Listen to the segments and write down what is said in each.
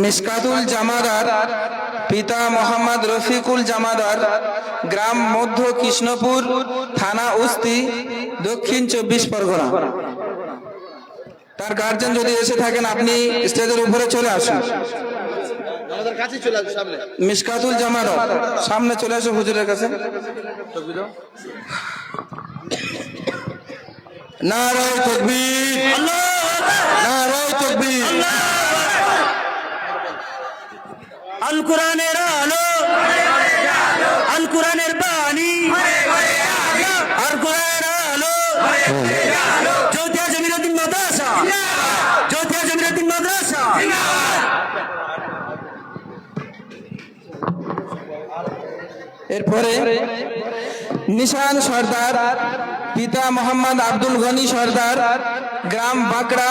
মিশকাতুল জামাদার, পিতা মোহাম্মদ রফিকুল জামাদার, গ্রাম মধ্য কৃষ্ণপুর, থানা উস্তি, দক্ষিণ 24 পরগনা। তার গার্জেন যদি এসে থাকেন আপনি স্টেজের উপরে চলে আসুন। মিশকাতুল জামাদার সামনে চলে আসো হুজুরের কাছে। নারায়ে তাকবীর, নারায়ে তাকবীর। আল কোরআনের আলো, আল কোরআনের বাণী, আল কোরআনের আলো, চৌথিয়া জমিরুদ্দিন মাদ্রাসা, চৌথিয়া জমিরুদ্দিন মাদ্রাসা। এরপরে নিশান সর্দার, পিতা মোহাম্মদ আব্দুল গনি সর্দার, গ্রাম বাঁকড়া,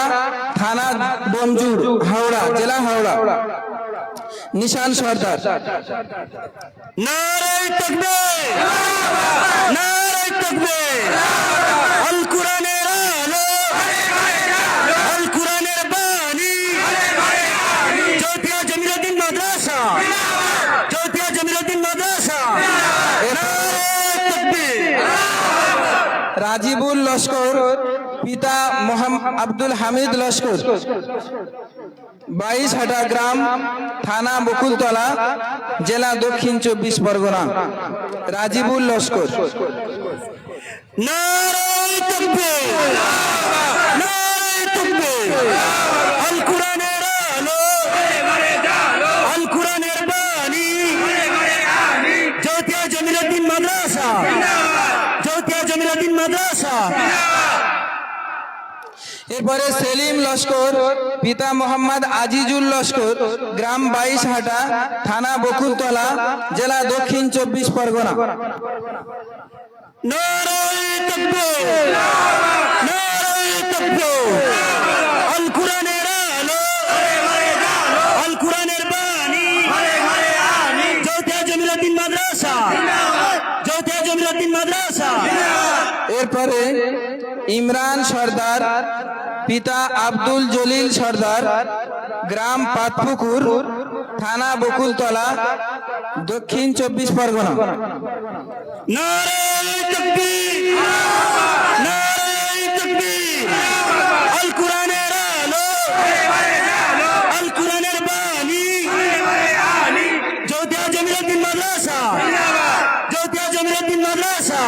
থানা বমজুর, হাওড়া, জেলা হাওড়া। নিশান সর্দার। নারায়ে তাকবীর, নারায়ে তাকবীর। আল কোরআনের আলো, আল কোরআনের বাণী, চৌথিয়া জমিরুদ্দিন মাদ্রাসা, চৌথিয়া জমিরুদ্দিন মাদ্রাসা। নারায়ে তাকবীর। রাজিবুল লস্কর, পিতা আব্দুল হামিদ লস্কর, 22হাটা গ্রাম, থানা বকুলতলা, জেলা দক্ষিণ 24 পরগনা। রাজিবুল লস্কর। নারায়ে তাকবীর, নারায়ে তাকবীর। আল কোরআনের আলো, আল কোরআনের বাণী, চৌথিয়া জমিরুদ্দিন মাদ্রাসা, চৌথিয়া জমিরুদ্দিন মাদ্রাসা। এরপরে সেলিম লস্কর, পিতা মোহাম্মদ আজিজুল লস্কর, গ্রাম 22হাটা, থানা বকুলতলা, জেলা দক্ষিণ 24 পরগনা। নারায়ে তাকবীর, নারায়ে তাকবীর। আল কোরআনের আলো, আল কোরআনের বাণী, চৌথিয়া জমিরুদ্দিন মাদ্রাসা, চৌথিয়া জমিরুদ্দিন মাদ্রাসা। এরপরে ইমরান সর্দার, পিতা আব্দুল জলিল সর্দার, গ্রাম পাতপুকুর, থানা বকুলতলা, দক্ষিণ 24 পরগনা। নারায়ে তাকবীর, নারায়ে তাকবীর। আল কোরআনের আলো, আল কোরআনের বাণী, চৌথিয়া জমিরুদ্দিন মাদ্রাসা, চৌথিয়া জমিরুদ্দিন মাদ্রাসা।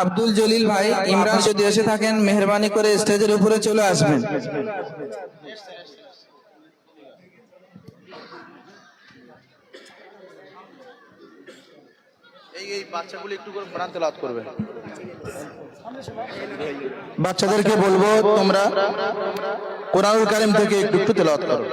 আব্দুল জলিল ভাই, ইমরান যদি এসে থাকেন মেহরবানি করে স্টেজের উপরে চলে আসবেন। এই বাচ্চাগুলো একটু করে কোরআন তেলাওয়াত করবে। বাচ্চাদেরকে বলবো তোমরা কোরআনুল কারীম থেকে একটু তেলাওয়াত করো।